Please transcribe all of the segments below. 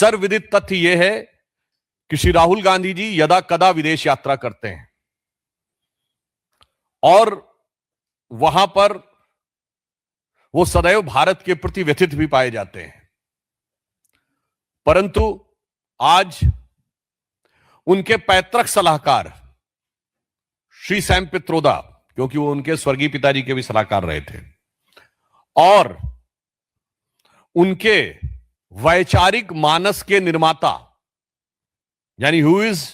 सर्वविदित तथ्य यह है कि श्री राहुल गांधी जी यदा कदा विदेश यात्रा करते हैं और वहां पर वो सदैव भारत के प्रति व्यथित भी पाए जाते हैं। परंतु आज उनके पैतृक सलाहकार श्री सैम पित्रोदा, क्योंकि वो उनके स्वर्गीय पिताजी के भी सलाहकार रहे थे, और उनके वैचारिक मानस के निर्माता यानी who is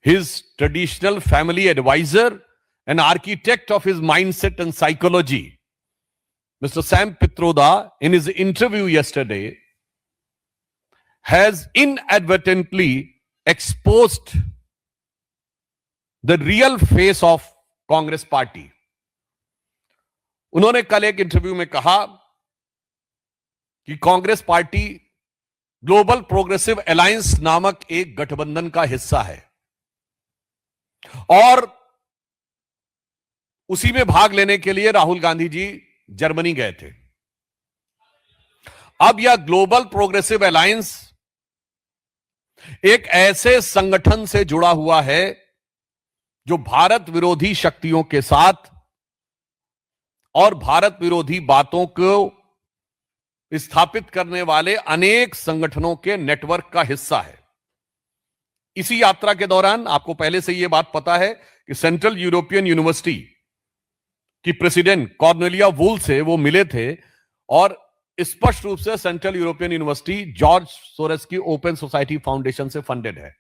his traditional family adviser and architect of his mindset and psychology, Mr. Sam Pitroda, in his interview yesterday, has inadvertently exposed the real face of Congress party. उन्होंने कल एक इंटरव्यू में कहा कि Congress party global progressive alliance नामक एक गठबंधन का हिस्सा है और उसी में भाग लेने के लिए राहुल गांधी जी जर्मनी गए थे। अब यह ग्लोबल प्रोग्रेसिव अलायंस एक ऐसे संगठन से जुड़ा हुआ है जो भारत विरोधी शक्तियों के साथ और भारत विरोधी बातों को स्थापित करने वाले अनेक संगठनों के नेटवर्क का हिस्सा है। इसी यात्रा के दौरान आपको पहले से यह बात पता है कि सेंट्रल यूरोपियन यूनिवर्सिटी की प्रेसिडेंट कॉर्नेलिया वुल से वो मिले थे और स्पष्ट रूप से central European university George Soros की ओपन सोसाइटी फाउंडेशन से फंडेड है।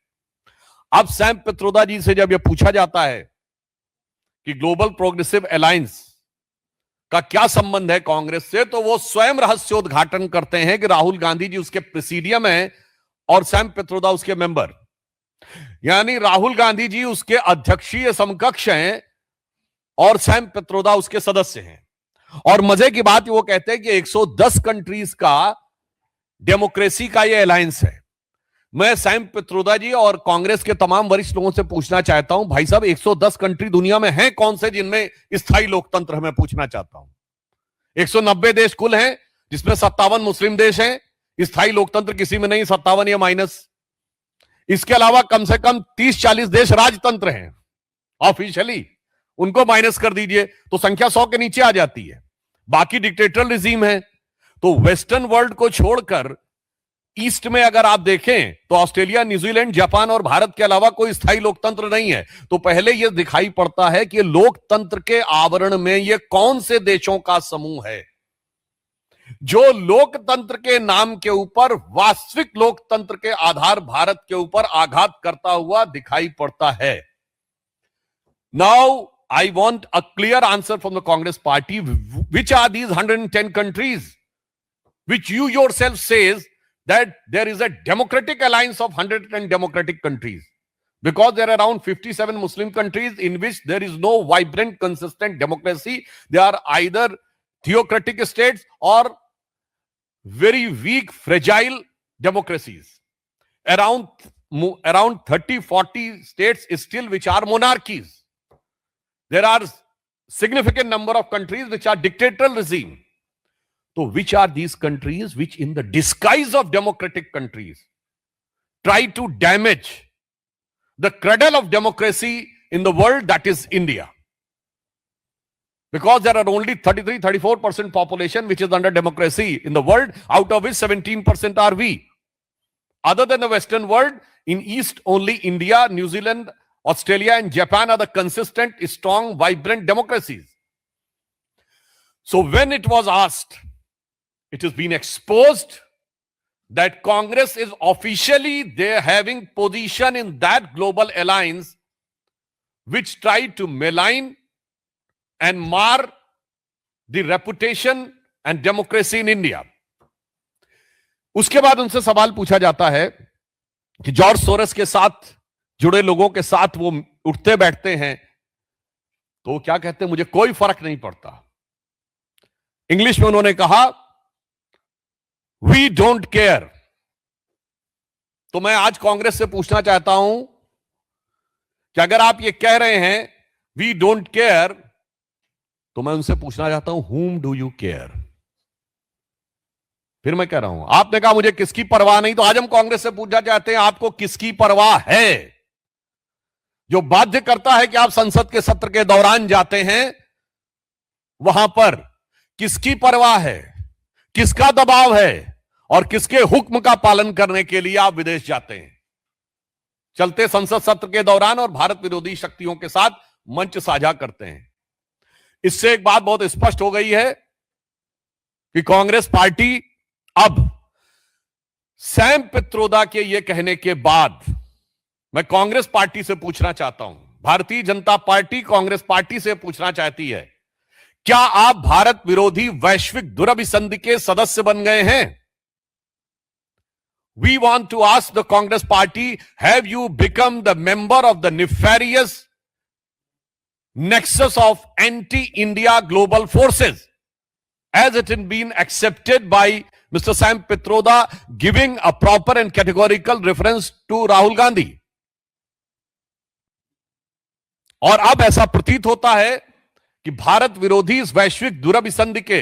अब सैम पित्रोदा जी से जब यह पूछा जाता है कि ग्लोबल प्रोग्रेसिव अलायंस का क्या संबंध है कांग्रेस से, तो वो स्वयं रहस्योद्घाटन करते हैं कि राहुल गांधी जी उसके प्रेसिडियम है और सैम पित्रोदा उसके मेंबर, यानी राहुल गांधी जी उसके अध्यक्षीय समकक्ष हैं और सैम पित्रोदा उसके सदस्य हैं। और मजे की बात वो कहते हैं कि 110 कंट्रीज का डेमोक्रेसी का ये अलायंस है। मैं सैम पित्रोदा जी और कांग्रेस के तमाम वरिष्ठ लोगों से पूछना चाहता हूं, भाई साहब 110 कंट्री दुनिया में हैं कौन से जिनमें स्थायी लोकतंत्र है? मैं पूछना चाहता हूं। 190 देश कुल हैं जिसमें 57 मुस्लिम देश हैं, स्थायी लोकतंत्र किसी में नहीं, 57 या माइनस। इसके अलावा कम से कम 30-40 देश राजतंत्र हैं ऑफिशियली, उनको माइनस कर दीजिए तो संख्या 100 के नीचे आ जाती है। बाकी डिक्टेटर रिजीम है। तो वेस्टर्न वर्ल्ड को छोड़कर ईस्ट में अगर आप देखें तो ऑस्ट्रेलिया, न्यूजीलैंड, जापान और भारत के अलावा कोई स्थायी लोकतंत्र नहीं है। तो पहले यह दिखाई पड़ता है कि लोकतंत्र के आवरण में यह कौन से देशों का समूह है जो लोकतंत्र के नाम के ऊपर वास्तविक लोकतंत्र के आधार भारत के ऊपर आघात करता हुआ दिखाई पड़ता है। Now I want a clear answer from the Congress party. Which are these 110 countries which you yourself says that there is a democratic alliance of 110 democratic countries? Because there are around 57 Muslim countries in which there is no vibrant, consistent democracy. They are either theocratic states or very weak, fragile democracies. Around 30-40 states still which are monarchies. There are significant number of countries which are dictatorial regime. So which are these countries which in the disguise of democratic countries try to damage the cradle of democracy in the world, that is India? Because there are only 33-34% population which is under democracy in the world, out of which 17% are we. Other than the Western world, in East only India, New Zealand, Australia and Japan are the consistent, strong, vibrant democracies. So when it was asked, it has been exposed that Congress is officially there having position in that global alliance which tried to malign and mar the reputation and democracy in India. उसके बाद उनसे सवाल पूछा जाता है कि George Soros के साथ जुड़े लोगों के साथ वो उठते बैठते हैं तो वो क्या कहते हैं, मुझे कोई फर्क नहीं पड़ता। इंग्लिश में उन्होंने कहा वी डोंट केयर। तो मैं आज कांग्रेस से पूछना चाहता हूं कि अगर आप ये कह रहे हैं वी डोंट केयर, तो मैं उनसे पूछना चाहता हूं हुम डू यू केयर? फिर मैं कह रहा हूं, आपने कहा मुझे किसकी परवाह नहीं, तो आज हम कांग्रेस से पूछना चाहते हैं आपको किसकी परवाह है? जो बाध्य करता है कि आप संसद के सत्र के दौरान जाते हैं, वहां पर किसकी परवाह है, किसका दबाव है और किसके हुक्म का पालन करने के लिए आप विदेश जाते हैं? चलते संसद सत्र के दौरान और भारत विरोधी शक्तियों के साथ मंच साझा करते हैं। इससे एक बात बहुत स्पष्ट हो गई है कि कांग्रेस पार्टी अब सैम पित्रोदा के यह कहने के बाद, मैं कांग्रेस पार्टी से पूछना चाहता हूं, भारतीय जनता पार्टी कांग्रेस पार्टी से पूछना चाहती है, क्या आप भारत विरोधी वैश्विक दुरभिसंधि के सदस्य बन गए हैं? We want to ask the Congress party, have you become the member of the nefarious nexus of anti-India global forces, as it has been accepted by Mr. Sam Pitroda, giving a proper and categorical reference to Rahul Gandhi? और अब ऐसा प्रतीत होता है कि भारत विरोधी इस वैश्विक दुरभिसंधि के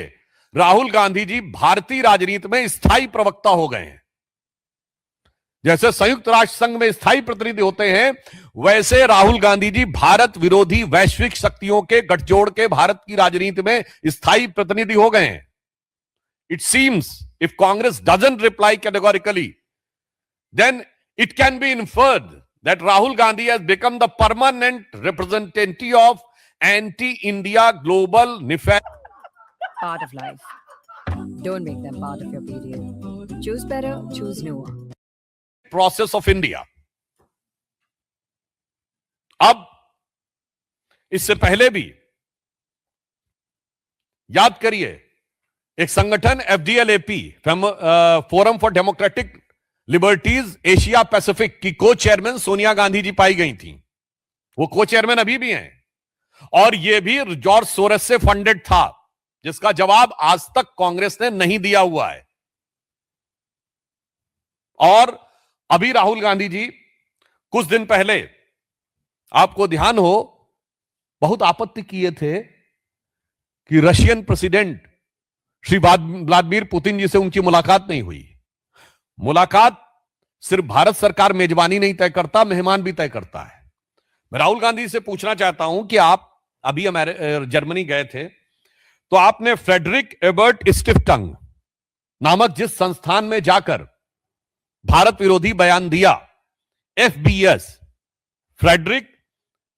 राहुल गांधी जी भारतीय राजनीति में स्थायी प्रवक्ता हो गए हैं। जैसे संयुक्त राष्ट्र संघ में स्थायी प्रतिनिधि होते हैं, वैसे राहुल गांधी जी भारत विरोधी वैश्विक शक्तियों के गठजोड़ के भारत की राजनीति में स्थायी प्रतिनिधि हो गए हैं। It seems if Congress doesn't reply categorically, then it can be inferred that Rahul Gandhi has become the permanent representative of anti-India global nefarious part of life. Don't make them part of your period. Choose better, choose newer. process of India. अब इससे पहले भी याद करिए, एक संगठन FDLAP, forum for democratic liberties Asia Pacific की को चेयरमैन सोनिया गांधी जी पाई गई थी। वो को चेयरमैन अभी भी हैं और ये भी जॉर्ज सोरस से फंडेड था, जिसका जवाब आज तक कांग्रेस ने नहीं दिया हुआ है। और अभी राहुल गांधी जी कुछ दिन पहले, आपको ध्यान हो, बहुत आपत्ति किए थे कि Russian president Shri Vladimir Putin ji से उनकी मुलाकात नहीं हुई। मुलाकात सिर्फ भारत सरकार मेजबानी नहीं तय करता, मेहमान भी तय करता है। मैं राहुल गांधी से पूछना चाहता हूं कि आप अभी जर्मनी गए थे, तो आपने फ्रेडरिक एबर्ट स्टिफ्टंग नामक जिस संस्थान में जाकर भारत विरोधी बयान दिया, FBS, Friedrich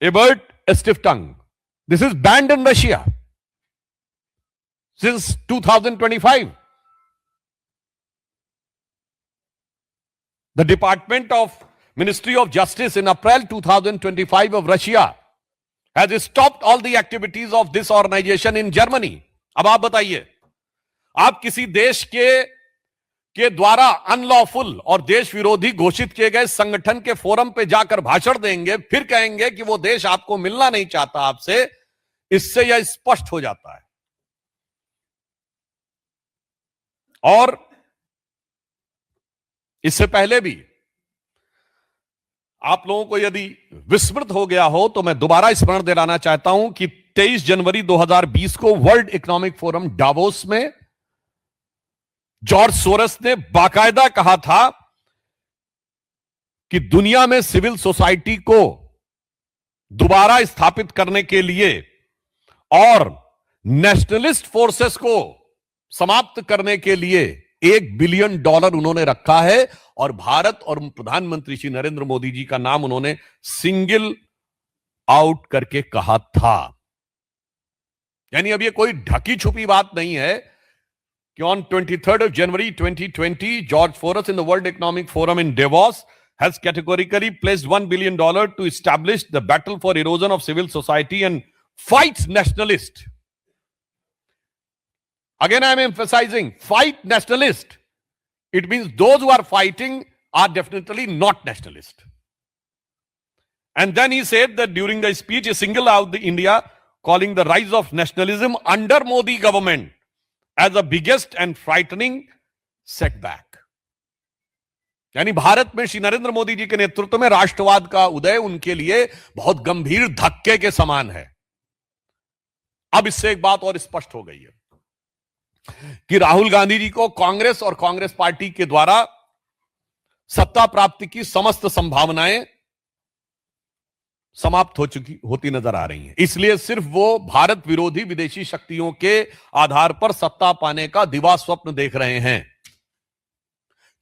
Ebert Stiftung, this is banned in Russia since 2025. The Department of Ministry of Justice in April 2025 of Russia has stopped all the activities of this organization in Germany. अब आप बताइए, आप किसी देश के द्वारा अनलॉफुल और देश विरोधी घोषित किए गए संगठन के फोरम पे जाकर भाषण देंगे, फिर कहेंगे कि वो देश आपको मिलना नहीं चाहता आपसे। इससे यह स्पष्ट हो जाता है। और इससे पहले भी आप लोगों को यदि विस्मृत हो गया हो तो मैं दोबारा स्मरण दिलाना चाहता हूं कि 23 जनवरी 2020 को वर्ल्ड इकोनॉमिक फोरम डावोस में जॉर्ज सोरस ने बाकायदा कहा था कि दुनिया में सिविल सोसाइटी को दोबारा स्थापित करने के लिए और नेशनलिस्ट फोर्सेस को समाप्त करने के लिए $1 बिलियन उन्होंने रखा है। और भारत और प्रधानमंत्री श्री नरेंद्र मोदी जी का नाम उन्होंने सिंगल आउट करके कहा था। यानी अब ये कोई ढकी छुपी बात नहीं है कि on 23rd of January 2020 George Soros in the World Economic Forum in Davos has categorically pledged $1 billion to establish the battle for erosion of civil society and fight nationalist. Again, I am emphasizing, fight nationalist. It means those who are fighting are definitely not nationalist. And then he said that during the speech, he singled out India, calling the rise of nationalism under Modi government as the biggest and frightening setback. यानी भारत में श्री नरेंद्र मोदी जी के नेतृत्व में राष्ट्रवाद का उदय उनके लिए बहुत गंभीर धक्के के समान है। अब इससे एक बात और स्पष्ट हो गई है कि राहुल गांधी जी को कांग्रेस और कांग्रेस पार्टी के द्वारा सत्ता प्राप्ति की समस्त संभावनाएं समाप्त होती नजर आ रही हैं। इसलिए सिर्फ वो भारत विरोधी विदेशी शक्तियों के आधार पर सत्ता पाने का दिवा स्वप्न देख रहे हैं।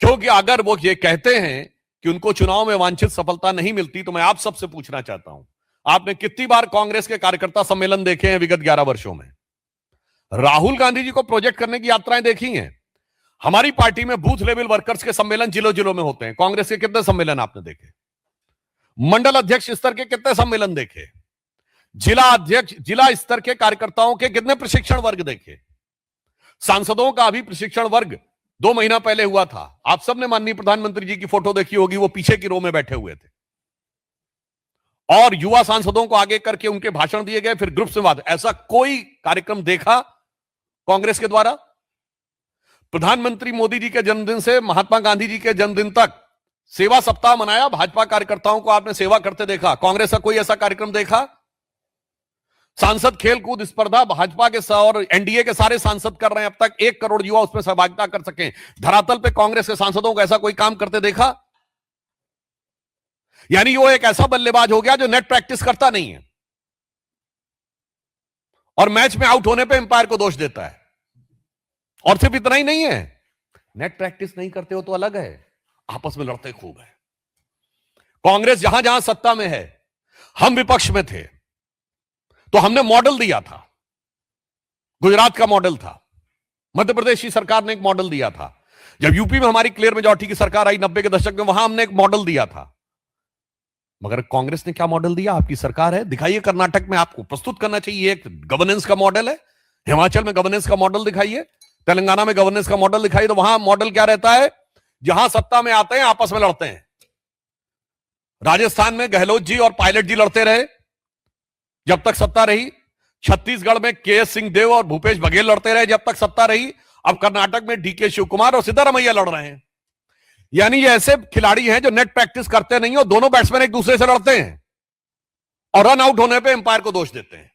क्योंकि अगर वो ये कहते हैं कि उनको चुनाव में वांछित सफलता नहीं मिलती, तो मैं आप सबसे पूछना चाहता हूं, आपने कितनी बार कांग्रेस के कार्यकर्ता सम्मेलन देखे हैं विगत 11 वर्षों में? राहुल गांधी जी को प्रोजेक्ट करने की यात्राएं देखी हैं? हमारी पार्टी में बूथ लेवल वर्कर्स के सम्मेलन जिलों जिलों में होते हैं। कांग्रेस के कितने सम्मेलन आपने देखे? मंडल अध्यक्ष स्तर के कितने सम्मेलन देखे? जिला अध्यक्ष, जिला स्तर के कार्यकर्ताओं के कितने प्रशिक्षण वर्ग देखे? सांसदों का अभी प्रशिक्षण वर्ग 2 महीना पहले हुआ था। आप सबने माननीय प्रधानमंत्री जी की फोटो देखी होगी, वो पीछे की रो में बैठे हुए थे और युवा सांसदों को आगे करके उनके भाषण दिए गए, फिर ग्रुप से बात। ऐसा कोई कार्यक्रम देखा कांग्रेस के द्वारा? प्रधानमंत्री मोदी जी के जन्मदिन से महात्मा गांधी जी के जन्मदिन तक सेवा सप्ताह मनाया, भाजपा कार्यकर्ताओं को आपने सेवा करते देखा। कांग्रेस का कोई ऐसा कार्यक्रम देखा? सांसद खेलकूद स्पर्धा भाजपा के और एनडीए के सारे सांसद कर रहे हैं, अब तक 1 करोड़ युवा उसमें सहभागिता कर सकें। धरातल पे कांग्रेस के सांसदों को ऐसा कोई काम करते देखा? यानी वो एक ऐसा बल्लेबाज हो गया जो नेट प्रैक्टिस करता नहीं है और मैच में आउट होने पे अंपायर को दोष देता है। और सिर्फ इतना ही नहीं है, नेट प्रैक्टिस नहीं करते हो तो अलग है, आपस में लड़ते खूब है। कांग्रेस जहां जहां सत्ता में है, हम विपक्ष में थे तो हमने मॉडल दिया था। गुजरात का मॉडल था, मध्य प्रदेश की सरकार ने एक मॉडल दिया था। जब यूपी में हमारी क्लियर मेजॉरिटी की सरकार आई 90 के दशक में, वहां हमने एक मॉडल दिया था। मगर कांग्रेस ने क्या मॉडल दिया? आपकी सरकार है, दिखाइए। कर्नाटक में आपको प्रस्तुत करना चाहिए, एक गवर्नेंस का मॉडल है। हिमाचल में गवर्नेंस का मॉडल दिखाइए, तेलंगाना में गवर्नेंस का मॉडल दिखाइए। तो वहां मॉडल क्या रहता है? जहां सत्ता में आते हैं आपस में लड़ते हैं। राजस्थान में गहलोत जी और पायलट जी लड़ते रहे जब तक सत्ता रही। छत्तीसगढ़ में केएस सिंहदेव और भूपेश बघेल लड़ते रहे जब तक सत्ता रही। अब कर्नाटक में डीके शिवकुमार और सिद्धारमैया लड़ रहे हैं। यानी ये ऐसे खिलाड़ी हैं जो नेट प्रैक्टिस करते नहीं और दोनों बैट्समैन एक दूसरे से लड़ते हैं और रन आउट होने पे अंपायर को दोष देते हैं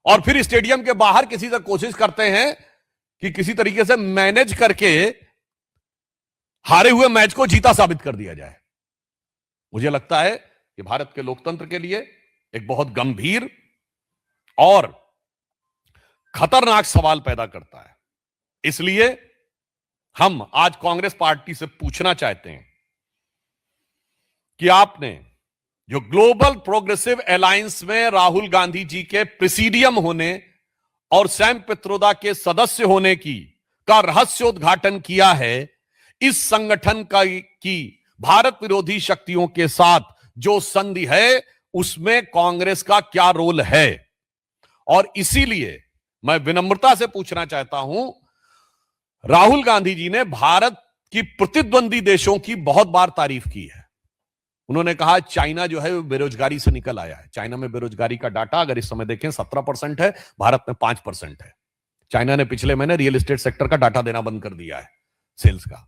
और फिर स्टेडियम के बाहर किसी से कोशिश करते हैं कि किसी तरीके से मैनेज करके हारे हुए मैच को जीता साबित कर दिया जाए। मुझे लगता है कि भारत के लोकतंत्र के लिए एक बहुत गंभीर और खतरनाक सवाल पैदा करता है। इसलिए हम आज कांग्रेस पार्टी से पूछना चाहते हैं कि आपने जो ग्लोबल प्रोग्रेसिव अलायंस में राहुल गांधी जी के प्रेसिडियम होने और सैम पित्रोदा के सदस्य होने का रहस्योद्घाटन किया है, इस संगठन की भारत विरोधी शक्तियों के साथ जो संधि है उसमें कांग्रेस का क्या रोल है। और इसीलिए मैं विनम्रता से पूछना चाहता हूं, राहुल गांधी जी ने भारत की प्रतिद्वंदी देशों की बहुत बार तारीफ की है। उन्होंने कहा चाइना जो है वो बेरोजगारी से निकल आया है। चाइना में बेरोजगारी का डाटा अगर इस समय देखें 17% है, भारत में 5% है। चाइना ने पिछले महीने रियल एस्टेट सेक्टर का डाटा देना बंद कर दिया है, सेल्स का।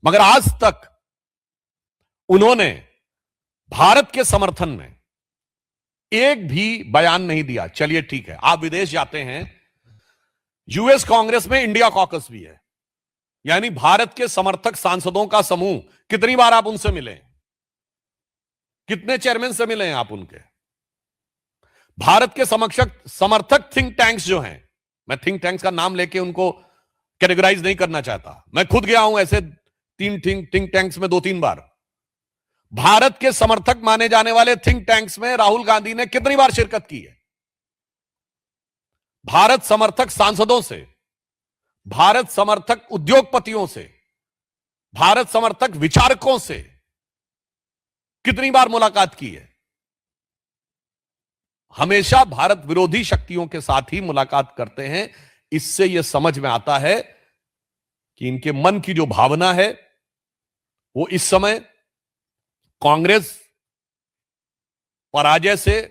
मगर आज तक उन्होंने भारत के समर्थन में एक भी बयान नहीं दिया। चलिए ठीक है, आप विदेश जाते हैं, यूएस कांग्रेस में इंडिया कॉकस भी है, यानी भारत के समर्थक सांसदों का समूह। कितनी बार आप उनसे मिले? कितने चेयरमैन से मिले हैं आप उनके? भारत के समर्थक थिंक टैंक्स जो हैं, मैं थिंक टैंक्स का नाम लेके उनको कैटेगराइज नहीं करना चाहता, मैं खुद गया हूं ऐसे 3 थिंक टैंक्स में 2-3 बार। भारत के समर्थक माने जाने वाले थिंक टैंक्स में राहुल गांधी ने कितनी बार शिरकत की है? भारत समर्थक सांसदों से, भारत समर्थक उद्योगपतियों से, भारत समर्थक विचारकों से कितनी बार मुलाकात की है? हमेशा भारत विरोधी शक्तियों के साथ ही मुलाकात करते हैं। इससे यह समझ में आता है कि इनके मन की जो भावना है वो इस समय कांग्रेस पराजय से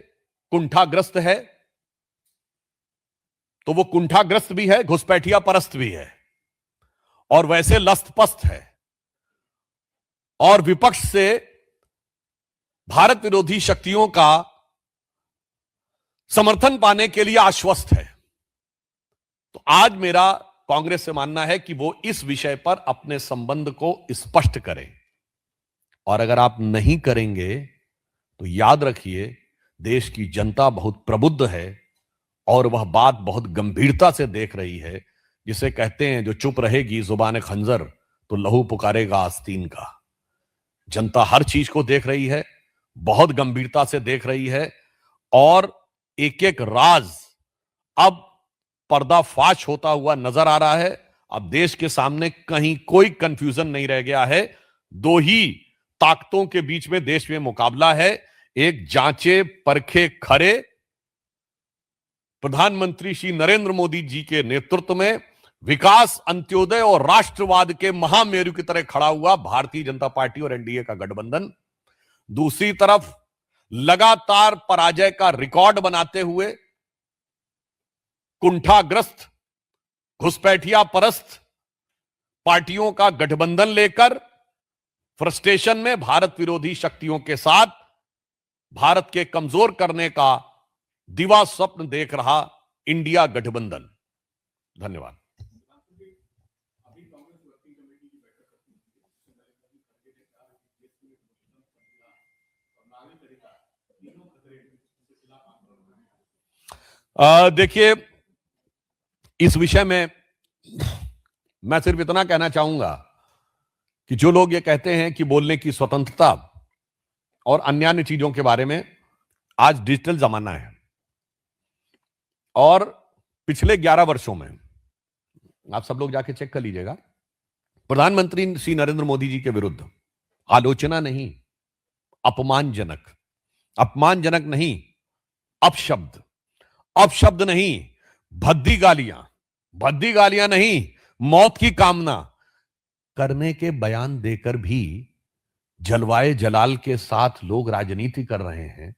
कुंठाग्रस्त है, तो वो कुंठाग्रस्त भी है, घुसपैठिया परस्त भी है और वैसे लस्तपस्त है और विपक्ष से भारत विरोधी शक्तियों का समर्थन पाने के लिए आश्वस्त है। तो आज मेरा कांग्रेस से मानना है कि वो इस विषय पर अपने संबंध को स्पष्ट करें, और अगर आप नहीं करेंगे तो याद रखिए देश की जनता बहुत प्रबुद्ध है और वह बात बहुत गंभीरता से देख रही है। जिसे कहते हैं जो चुप रहेगी जुबान खंजर तो लहू पुकारेगा आस्तीन का। जनता हर चीज को देख रही है, बहुत गंभीरता से देख रही है, और एक एक राज अब पर्दाफाश होता हुआ नजर आ रहा है। अब देश के सामने कहीं कोई कंफ्यूजन नहीं रह गया है। दो ही ताकतों के बीच में देश में मुकाबला है, एक जांचे परखे खरे प्रधानमंत्री श्री नरेंद्र मोदी जी के नेतृत्व में विकास, अंत्योदय और राष्ट्रवाद के महामेरु की तरह खड़ा हुआ भारतीय जनता पार्टी और एनडीए का गठबंधन। दूसरी तरफ लगातार पराजय का रिकॉर्ड बनाते हुए कुंठाग्रस्त, घुसपैठिया परस्त पार्टियों का गठबंधन लेकर फ्रस्ट्रेशन में भारत विरोधी शक्तियों के साथ भारत के कमजोर करने का दिवा स्वप्न देख रहा इंडिया गठबंधन। धन्यवाद। देखिए, इस विषय में मैं सिर्फ इतना कहना चाहूंगा कि जो लोग ये कहते हैं कि बोलने की स्वतंत्रता और अन्य चीजों के बारे में, आज डिजिटल जमाना है और पिछले 11 वर्षों में आप सब लोग जाके चेक कर लीजिएगा, प्रधानमंत्री श्री नरेंद्र मोदी जी के विरुद्ध आलोचना नहीं, अपमानजनक नहीं, अपशब्द नहीं, भद्दी गालियां नहीं, मौत की कामना करने के बयान देकर भी जलवाए जलाल के साथ लोग राजनीति कर रहे हैं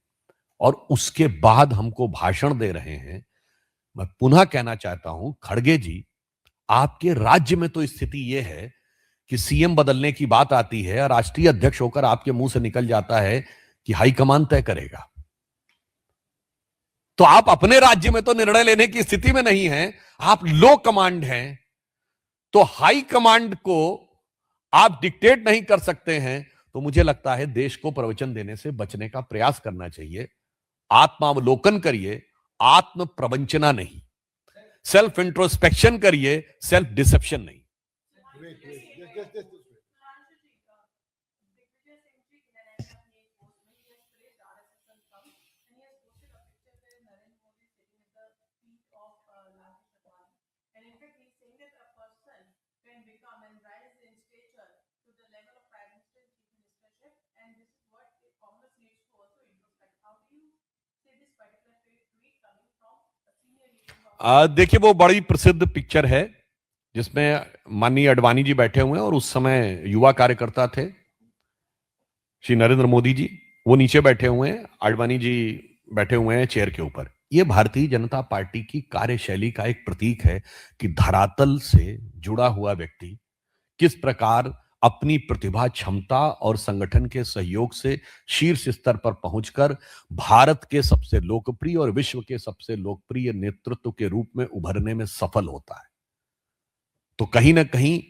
और उसके बाद हमको भाषण दे रहे हैं। मैं पुनः कहना चाहता हूं, खड़गे जी, आपके राज्य में तो स्थिति यह है कि सीएम बदलने की बात आती है और राष्ट्रीय अध्यक्ष होकर आपके मुंह से निकल जाता है कि हाईकमान तय करेगा। तो आप अपने राज्य में तो निर्णय लेने की स्थिति में नहीं हैं, आप लो कमांड हैं, तो हाई कमांड को आप डिक्टेट नहीं कर सकते हैं। तो मुझे लगता है देश को प्रवचन देने से बचने का प्रयास करना चाहिए। आत्मावलोकन करिए, आत्म प्रवंचना नहीं, सेल्फ इंट्रोस्पेक्शन करिए, सेल्फ डिसेप्शन नहीं। देखिए, वो बड़ी प्रसिद्ध पिक्चर है जिसमें माननीय अडवाणी जी बैठे हुए हैं और उस समय युवा कार्यकर्ता थे श्री नरेंद्र मोदी जी, वो नीचे बैठे हुए हैं, अडवाणी जी बैठे हुए हैं चेयर के ऊपर। ये भारतीय जनता पार्टी की कार्यशैली का एक प्रतीक है कि धरातल से जुड़ा हुआ व्यक्ति किस प्रकार अपनी प्रतिभा, क्षमता और संगठन के सहयोग से शीर्ष स्तर पर पहुंचकर भारत के सबसे लोकप्रिय और विश्व के सबसे लोकप्रिय नेतृत्व के रूप में उभरने में सफल होता है। तो कहीं ना कहीं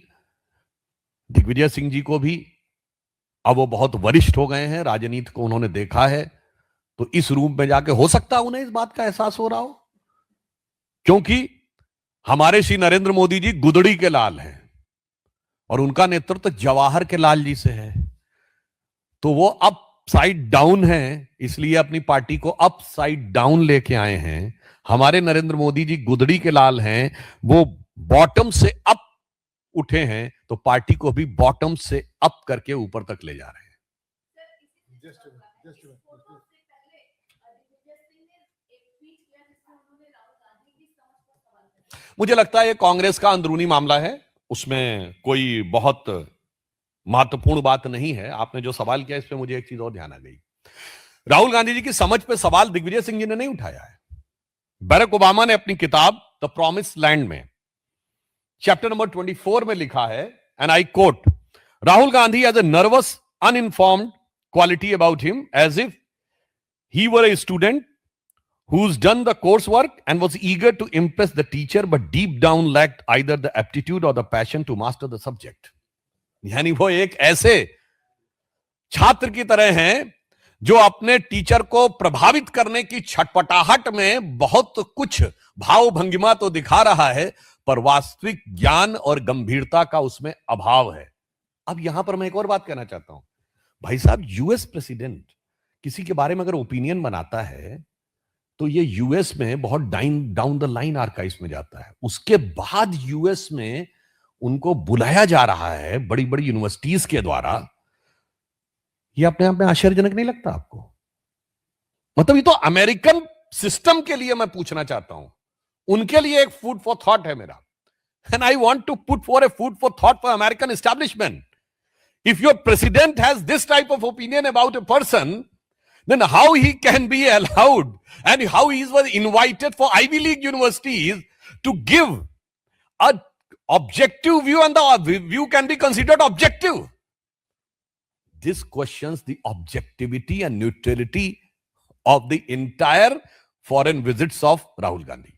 दिग्विजय सिंह जी को भी, अब वो बहुत वरिष्ठ हो गए हैं, राजनीति को उन्होंने देखा है, तो इस रूप में जाके हो सकता है उन्हें इस बात का एहसास हो रहा हो, क्योंकि हमारे श्री नरेंद्र मोदी जी गुदड़ी के लाल हैं और उनका नेतृत्व जवाहर के लाल जी से है। तो वो अप साइड डाउन है, इसलिए अपनी पार्टी को अप साइड डाउन लेके आए हैं। हमारे नरेंद्र मोदी जी गुदड़ी के लाल हैं, वो बॉटम से अप उठे हैं, तो पार्टी को भी बॉटम से अप करके ऊपर तक ले जा रहे हैं। मुझे लगता है ये कांग्रेस का अंदरूनी मामला है, उसमें कोई बहुत महत्वपूर्ण बात नहीं है। आपने जो सवाल किया इस पे मुझे एक चीज और ध्यान आ गई। राहुल गांधी जी की समझ पे सवाल दिग्विजय सिंह जी ने नहीं उठाया है। बराक ओबामा ने अपनी किताब द प्रॉमिस लैंड में चैप्टर नंबर 24 में लिखा है, and I quote, Rahul Gandhi has a nervous uninformed quality about him as if he were a student who's done the coursework and was eager to impress the teacher but deep down lacked either the aptitude or the passion to master the subject. यानी वो एक ऐसे छात्र की तरह हैं जो अपने टीचर को प्रभावित करने की छटपटाहट में बहुत कुछ भाव भंगिमा तो दिखा रहा है, पर वास्तविक ज्ञान और गंभीरता का उसमें अभाव है. अब यहां पर मैं एक और बात कहना चाहता हूं. भाई साहब, यूएस प्रेसिडेंट किसी के बारे में अगर ओपिनियन बनाता है तो ये यूएस में बहुत डाउन द लाइन आर्काइव्स में जाता है. उसके बाद यूएस में उनको बुलाया जा रहा है बड़ी बड़ी यूनिवर्सिटीज के द्वारा. ये अपने आप में आश्चर्यजनक नहीं लगता आपको? मतलब ये तो अमेरिकन सिस्टम के लिए मैं पूछना चाहता हूं, उनके लिए एक फूड फॉर थॉट है मेरा. And I want to put for a food for thought for American establishment. If your president has this type of opinion about a person, then how he can be allowed and how he was invited for Ivy League universities to give a objective view, and the view can be considered objective. This questions the objectivity and neutrality of the entire foreign visits of Rahul Gandhi.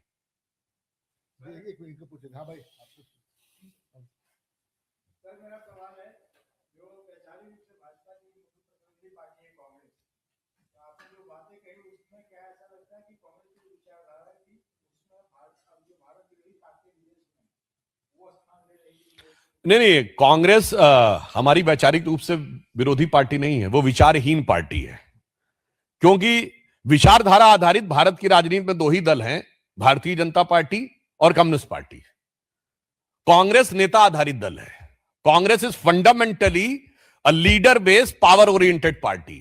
नहीं, कांग्रेस हमारी वैचारिक रूप से विरोधी party नहीं है, वो विचारहीन party है. क्योंकि विचारधारा आधारित भारत की राजनीति में दो ही दल हैं, भारतीय जनता पार्टी और कम्युनिस्ट पार्टी. कांग्रेस नेता आधारित दल है. Congress is fundamentally a leader based power oriented party.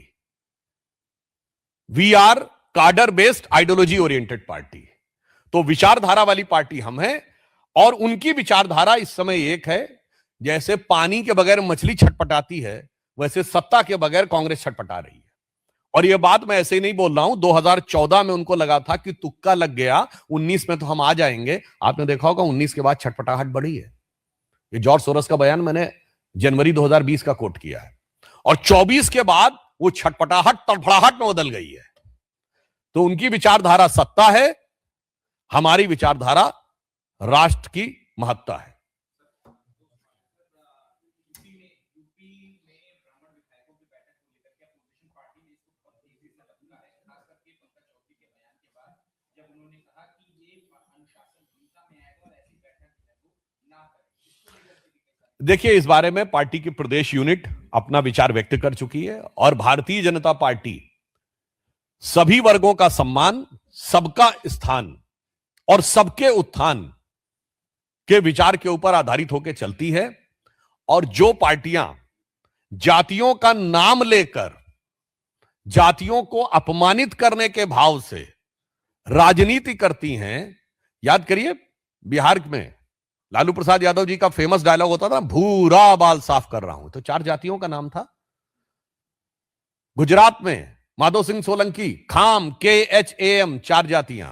We are cadre based ideology oriented party. तो विचारधारा वाली पार्टी हम हैं, और उनकी विचारधारा इस समय एक है. जैसे पानी के बगैर मछली छटपटाती है, वैसे सत्ता के बगैर कांग्रेस छटपटा रही है. और यह बात मैं ऐसे ही नहीं बोल रहा हूं. 2014 में उनको लगा था कि तुक्का लग गया, 19 में तो हम आ जाएंगे. आपने देखा होगा 19 के बाद छटपटाहट बढ़ी है. ये जॉर्ज सोरस का बयान मैंने जनवरी 2020 का कोट किया है. और 24 के बाद वो छटपटाहट तड़फड़ाहट में बदल गई है. तो उनकी विचारधारा सत्ता है, हमारी विचारधारा राष्ट्र की महत्ता है. देखिए, इस बारे में पार्टी की प्रदेश यूनिट अपना विचार व्यक्त कर चुकी है, और भारतीय जनता पार्टी सभी वर्गों का सम्मान, सबका स्थान और सबके उत्थान के विचार के ऊपर आधारित होकर चलती है. और जो पार्टियां जातियों का नाम लेकर जातियों को अपमानित करने के भाव से राजनीति करती हैं, याद करिए बिहार में लालू प्रसाद यादव जी का फेमस डायलॉग होता था, भूरा बाल साफ कर रहा हूं, तो 4 जातियों का नाम था. गुजरात में माधव सिंह सोलंकी, खाम, KHAM, 4 जातियां.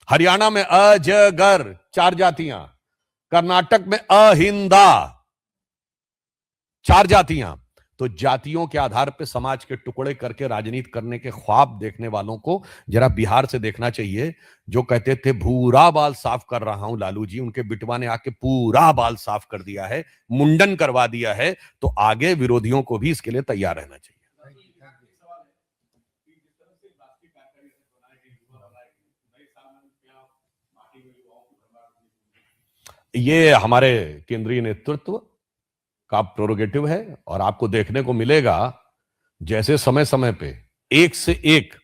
हरियाणा में अजगर, 4 जातियां. कर्नाटक में अहिंदा, 4 जातियां. तो जातियों के आधार पर समाज के टुकड़े करके राजनीति करने के ख्वाब देखने वालों को जरा बिहार से देखना चाहिए. जो कहते थे भूरा बाल साफ कर रहा हूं लालू जी, उनके बिटवा ने आके पूरा बाल साफ कर दिया है, मुंडन करवा दिया है. तो आगे विरोधियों को भी इसके लिए तैयार रहना चाहिए. ये हमारे केंद्रीय नेतृत्व का प्रोरोगेटिव है, और आपको देखने को मिलेगा जैसे समय समय पे एक से एक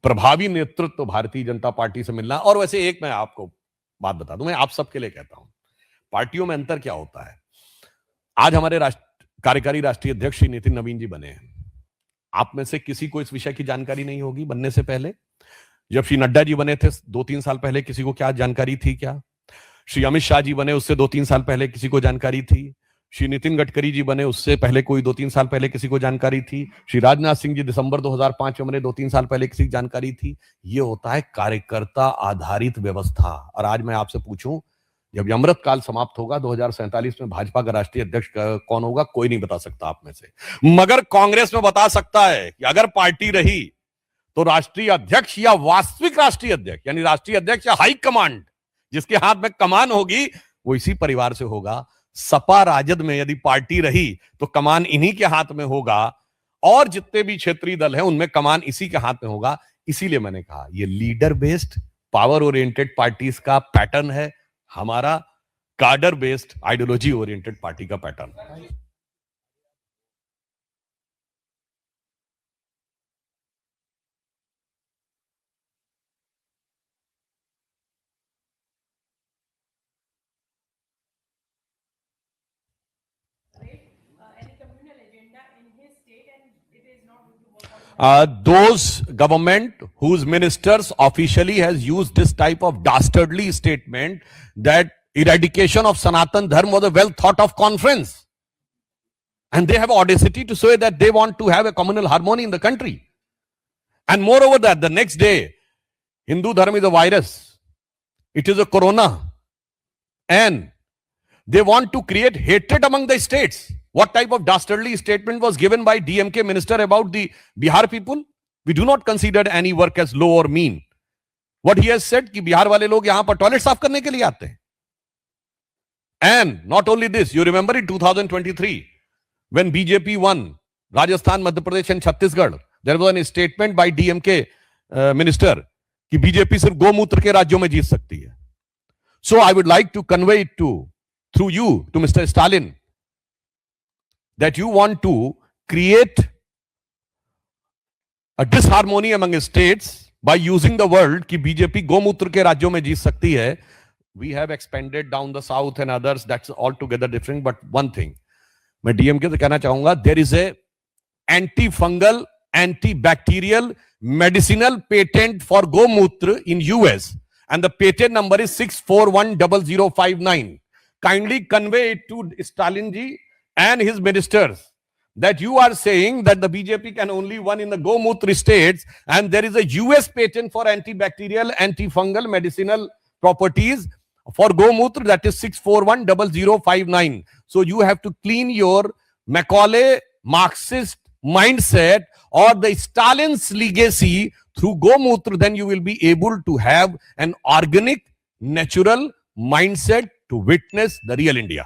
प्रभावी नेतृत्व भारतीय जनता पार्टी से मिलना. और वैसे एक मैं आपको बात बता दूं, मैं आप सबके लिए कहता हूं, पार्टियों में अंतर क्या होता है. आज हमारे कार्यकारी राष्ट्रीय अध्यक्ष श्री नितिन नवीन जी बने हैं. आप में से किसी को इस विषय की जानकारी नहीं होगी बनने से पहले. जब श्री नड्डा जी बने थे 2-3 साल पहले, किसी को क्या जानकारी थी? क्या श्री अमित शाह जी बने उससे 2-3 साल पहले किसी को जानकारी थी? श्री नितिन गडकरी जी बने उससे पहले कोई 2-3 साल पहले किसी को जानकारी थी? श्री राजनाथ सिंह जी दिसंबर 2005 में बने, 2-3 साल पहले किसी की जानकारी थी? ये होता है कार्यकर्ता आधारित व्यवस्था. और आज मैं आपसे पूछूं, जब अमृत काल समाप्त होगा 2047 में भाजपा का राष्ट्रीय अध्यक्ष कौन होगा? कोई नहीं बता सकता आप में से, मगर कांग्रेस में बता सकता है कि अगर पार्टी रही तो राष्ट्रीय अध्यक्ष या वास्तविक राष्ट्रीय अध्यक्ष यानी राष्ट्रीय अध्यक्ष या हाई कमांड जिसके हाथ में कमान होगी वो इसी परिवार से होगा। सपा राजद में यदि पार्टी रही तो कमान इन्हीं के हाथ में होगा और जितने भी क्षेत्रीय दल हैं उनमें कमान इसी के हाथ में होगा। इसीलिए मैंने कहा ये leader based power oriented parties का पैटर्न है, हमारा कार्डर बेस्ड आइडियोलॉजी ओरिएंटेड पार्टी का पैटर्न है। Those government whose ministers officially has used this type of dastardly statement that eradication of Sanatan Dharma was a well thought of conference. And they have audacity to say that they want to have a communal harmony in the country. And moreover that the next day, Hindu Dharma is a virus. It is a corona. And they want to create hatred among the states. What type of dastardly statement was given by DMK minister about the Bihar people? We do not consider any work as low or mean. What he has said कि बिहार वाले लोग यहां पर toilet साफ करने के लिए आते हैं. And not only this, you remember in 2023 when BJP won Rajasthan, Madhya Pradesh and Chhattisgarh, there was a statement by DMK minister कि BJP सिर्फ गोमूत्र के राज्यों में जीत सकती है. So I would like to convey it through you to Mr. Stalin that you want to create a disharmony among states by using the word कि BJP गोमूत्र के राज्यों में जीत सकती है. We have expanded down the south and others, that's altogether different. But one thing, मैं DMK से कहना चाहूंगा, there is a antifungal, antibacterial, medicinal patent for gomutra in US, and the patent number is 6410059. Kindly convey it to Stalin ji and his ministers that you are saying that the BJP can only win in the Gomutra states, and there is a US patent for antibacterial, antifungal, medicinal properties for Gomutra, that is 6410059. So you have to clean your Macaulay Marxist mindset or the Stalin's legacy through Gomutra, then you will be able to have an organic, natural mindset to witness the real India.